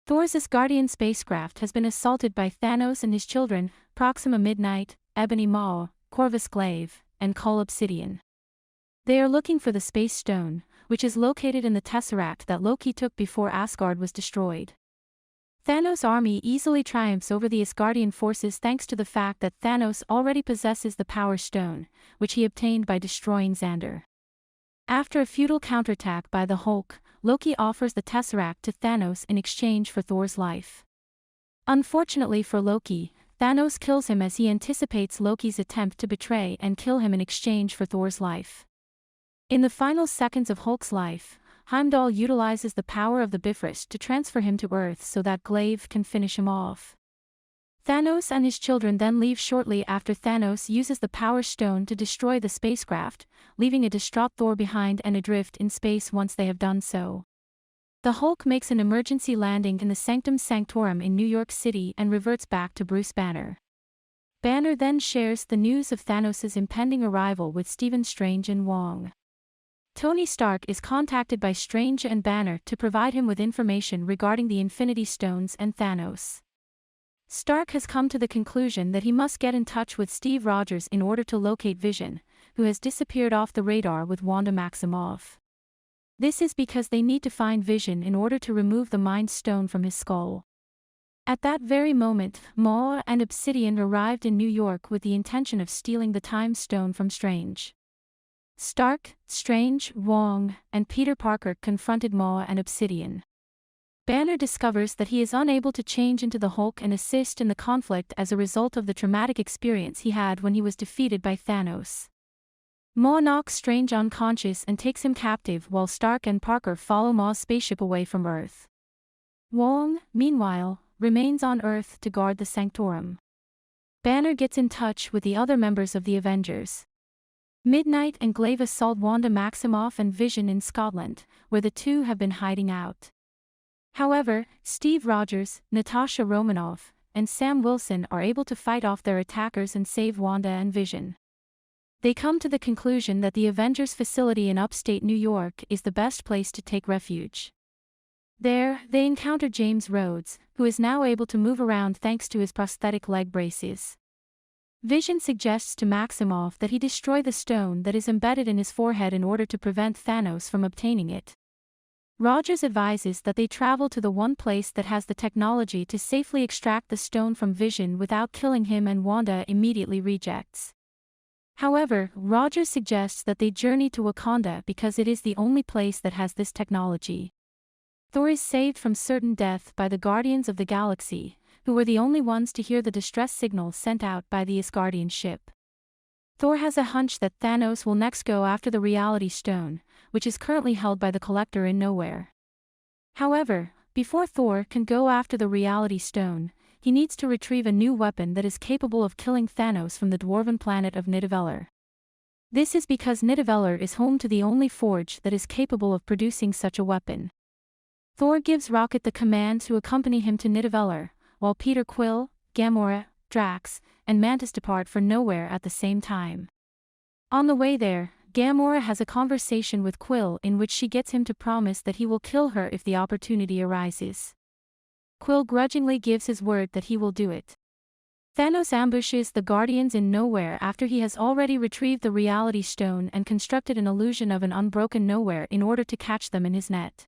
Thor's Asgardian spacecraft has been assaulted by Thanos and his children, Proxima Midnight, Ebony Maw, Corvus Glaive, and Cull Obsidian. They are looking for the Space Stone, which is located in the Tesseract that Loki took before Asgard was destroyed. Thanos' army easily triumphs over the Asgardian forces thanks to the fact that Thanos already possesses the Power Stone, which he obtained by destroying Xander. After a futile counterattack by the Hulk, Loki offers the Tesseract to Thanos in exchange for Thor's life. Unfortunately for Loki, Thanos kills him as he anticipates Loki's attempt to betray and kill him in exchange for Thor's life. In the final seconds of Hulk's life, Heimdall utilizes the power of the Bifrost to transfer him to Earth so that Glaive can finish him off. Thanos and his children then leave shortly after Thanos uses the Power Stone to destroy the spacecraft, leaving a distraught Thor behind and adrift in space once they have done so. The Hulk makes an emergency landing in the Sanctum Sanctorum in New York City and reverts back to Bruce Banner. Banner then shares the news of Thanos' impending arrival with Stephen Strange and Wong. Tony Stark is contacted by Strange and Banner to provide him with information regarding the Infinity Stones and Thanos. Stark has come to the conclusion that he must get in touch with Steve Rogers in order to locate Vision, who has disappeared off the radar with Wanda Maximoff. This is because they need to find Vision in order to remove the Mind Stone from his skull. At that very moment, Maw and Obsidian arrived in New York with the intention of stealing the Time Stone from Strange. Stark, Strange, Wong, and Peter Parker confronted Maw and Obsidian. Banner discovers that he is unable to change into the Hulk and assist in the conflict as a result of the traumatic experience he had when he was defeated by Thanos. Maw knocks Strange unconscious and takes him captive while Stark and Parker follow Maw's spaceship away from Earth. Wong, meanwhile, remains on Earth to guard the Sanctorum. Banner gets in touch with the other members of the Avengers. Midnight and Glaive assault Wanda Maximoff and Vision in Scotland, where the two have been hiding out. However, Steve Rogers, Natasha Romanoff, and Sam Wilson are able to fight off their attackers and save Wanda and Vision. They come to the conclusion that the Avengers facility in upstate New York is the best place to take refuge. There, they encounter James Rhodes, who is now able to move around thanks to his prosthetic leg braces. Vision suggests to Maximoff that he destroy the stone that is embedded in his forehead in order to prevent Thanos from obtaining it. Rogers advises that they travel to the one place that has the technology to safely extract the stone from Vision without killing him, and Wanda immediately rejects. However, Rogers suggests that they journey to Wakanda because it is the only place that has this technology. Thor is saved from certain death by the Guardians of the Galaxy, who were the only ones to hear the distress signal sent out by the Asgardian ship. Thor has a hunch that Thanos will next go after the Reality Stone, which is currently held by the Collector in Nowhere. However, before Thor can go after the Reality Stone, he needs to retrieve a new weapon that is capable of killing Thanos from the dwarven planet of Nidavellir. This is because Nidavellir is home to the only forge that is capable of producing such a weapon. Thor gives Rocket the command to accompany him to Nidavellir, while Peter Quill, Gamora, Drax, and Mantis depart for Nowhere at the same time. On the way there, Gamora has a conversation with Quill in which she gets him to promise that he will kill her if the opportunity arises. Quill grudgingly gives his word that he will do it. Thanos ambushes the Guardians in Nowhere after he has already retrieved the Reality Stone and constructed an illusion of an unbroken Nowhere in order to catch them in his net.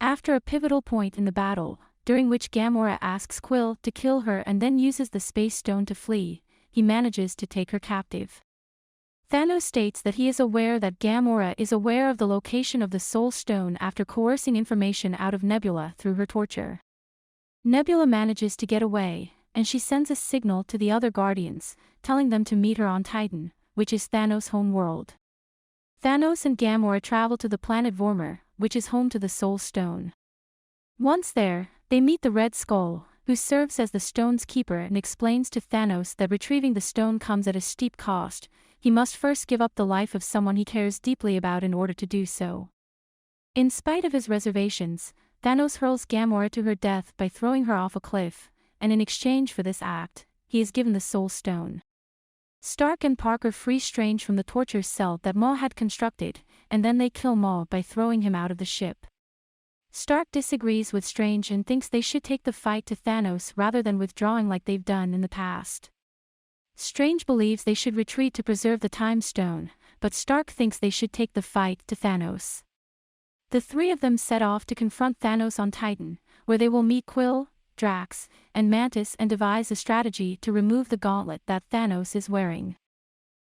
After a pivotal point in the battle, during which Gamora asks Quill to kill her and then uses the Space Stone to flee, he manages to take her captive. Thanos states that he is aware that Gamora is aware of the location of the Soul Stone after coercing information out of Nebula through her torture. Nebula manages to get away, and she sends a signal to the other Guardians, telling them to meet her on Titan, which is Thanos' home world. Thanos and Gamora travel to the planet Vormir, which is home to the Soul Stone. Once there, they meet the Red Skull, who serves as the stone's keeper and explains to Thanos that retrieving the stone comes at a steep cost. He must first give up the life of someone he cares deeply about in order to do so. In spite of his reservations, Thanos hurls Gamora to her death by throwing her off a cliff, and in exchange for this act, he is given the Soul Stone. Stark and Parker free Strange from the torture cell that Maw had constructed, and then they kill Maw by throwing him out of the ship. Stark disagrees with Strange and thinks they should take the fight to Thanos rather than withdrawing like they've done in the past. Strange believes they should retreat to preserve the Time Stone, but Stark thinks they should take the fight to Thanos. The three of them set off to confront Thanos on Titan, where they will meet Quill, Drax, and Mantis and devise a strategy to remove the gauntlet that Thanos is wearing.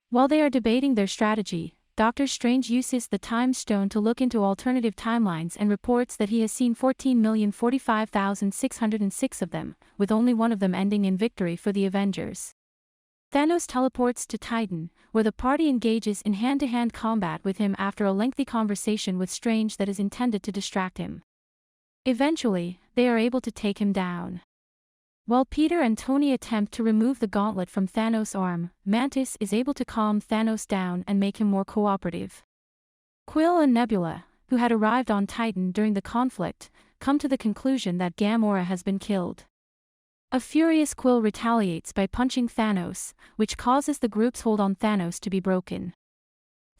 While they are debating their strategy, Doctor Strange uses the Time Stone to look into alternative timelines and reports that he has seen 14,045,606 of them, with only one of them ending in victory for the Avengers. Thanos teleports to Titan, where the party engages in hand-to-hand combat with him after a lengthy conversation with Strange that is intended to distract him. Eventually, they are able to take him down. While Peter and Tony attempt to remove the gauntlet from Thanos' arm, Mantis is able to calm Thanos down and make him more cooperative. Quill and Nebula, who had arrived on Titan during the conflict, come to the conclusion that Gamora has been killed. A furious Quill retaliates by punching Thanos, which causes the group's hold on Thanos to be broken.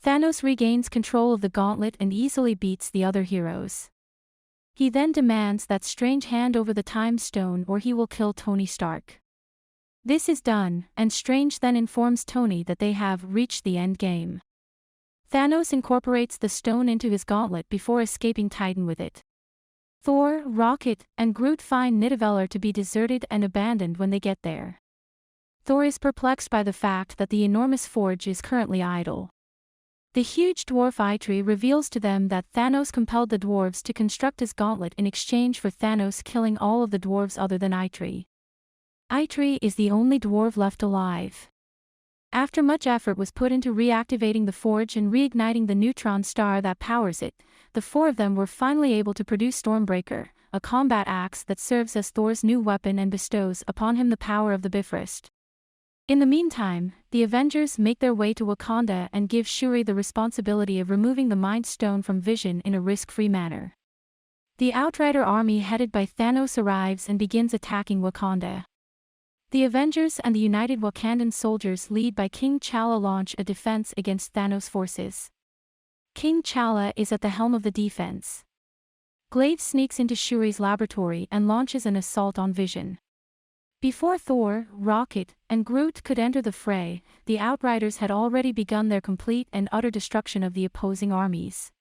Thanos regains control of the gauntlet and easily beats the other heroes. He then demands that Strange hand over the Time Stone or he will kill Tony Stark. This is done, and Strange then informs Tony that they have reached the end game. Thanos incorporates the stone into his gauntlet before escaping Titan with it. Thor, Rocket, and Groot find Nidavellir to be deserted and abandoned when they get there. Thor is perplexed by the fact that the enormous forge is currently idle. The huge dwarf Eitri reveals to them that Thanos compelled the dwarves to construct his gauntlet in exchange for Thanos killing all of the dwarves other than Eitri. Eitri is the only dwarf left alive. After much effort was put into reactivating the forge and reigniting the neutron star that powers it, the four of them were finally able to produce Stormbreaker, a combat axe that serves as Thor's new weapon and bestows upon him the power of the Bifrost. In the meantime, the Avengers make their way to Wakanda and give Shuri the responsibility of removing the Mind Stone from Vision in a risk-free manner. The Outrider army headed by Thanos arrives and begins attacking Wakanda. The Avengers and the united Wakandan soldiers led by King T'Challa launch a defense against Thanos' forces. King T'Challa is at the helm of the defense. Glaive sneaks into Shuri's laboratory and launches an assault on Vision. Before Thor, Rocket, and Groot could enter the fray, the Outriders had already begun their complete and utter destruction of the opposing armies.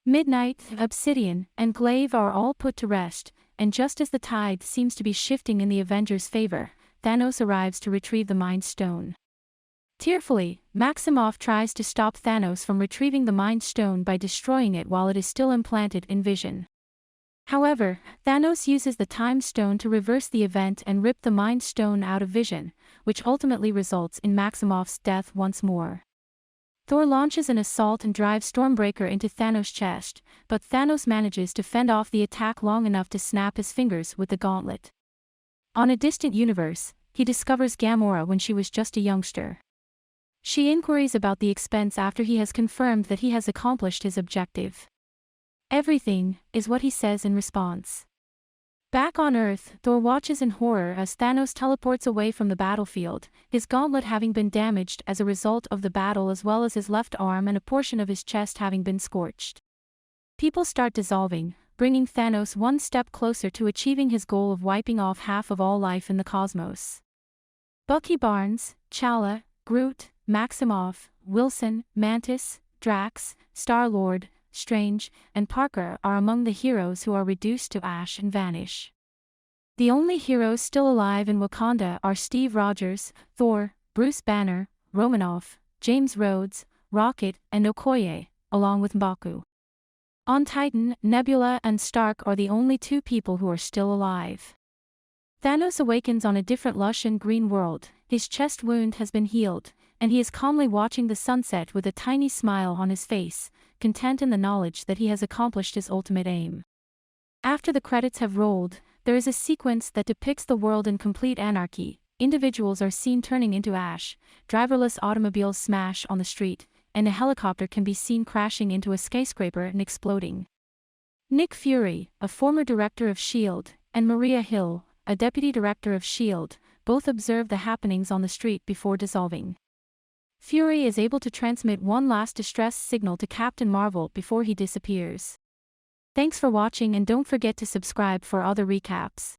Midnight, Obsidian, and Glaive are all put to rest, and just as the tide seems to be shifting in the Avengers' favor, Thanos arrives to retrieve the Mind Stone. Tearfully, Maximoff tries to stop Thanos from retrieving the Mind Stone by destroying it while it is still implanted in Vision. However, Thanos uses the Time Stone to reverse the event and rip the Mind Stone out of Vision, which ultimately results in Maximoff's death once more. Thor launches an assault and drives Stormbreaker into Thanos' chest, but Thanos manages to fend off the attack long enough to snap his fingers with the gauntlet. On a distant universe, he discovers Gamora when she was just a youngster. She inquires about the expense after he has confirmed that he has accomplished his objective. Everything, is what he says in response. Back on Earth, Thor watches in horror as Thanos teleports away from the battlefield, his gauntlet having been damaged as a result of the battle as well as his left arm and a portion of his chest having been scorched. People start dissolving, bringing Thanos one step closer to achieving his goal of wiping off half of all life in the cosmos. Bucky Barnes, T'Challa, Groot, Maximoff, Wilson, Mantis, Drax, Star-Lord, Strange, and Parker are among the heroes who are reduced to ash and vanish. The only heroes still alive in Wakanda are Steve Rogers, Thor, Bruce Banner, Romanoff, James Rhodes, Rocket, and Okoye, along with M'Baku. On Titan, Nebula and Stark are the only two people who are still alive. Thanos awakens on a different lush and green world, his chest wound has been healed, and he is calmly watching the sunset with a tiny smile on his face, content in the knowledge that he has accomplished his ultimate aim. After the credits have rolled, there is a sequence that depicts the world in complete anarchy. Individuals are seen turning into ash, driverless automobiles smash on the street, and a helicopter can be seen crashing into a skyscraper and exploding. Nick Fury, a former director of S.H.I.E.L.D., and Maria Hill, a deputy director of S.H.I.E.L.D., both observe the happenings on the street before dissolving. Fury is able to transmit one last distress signal to Captain Marvel before he disappears. Thanks for watching and don't forget to subscribe for other recaps.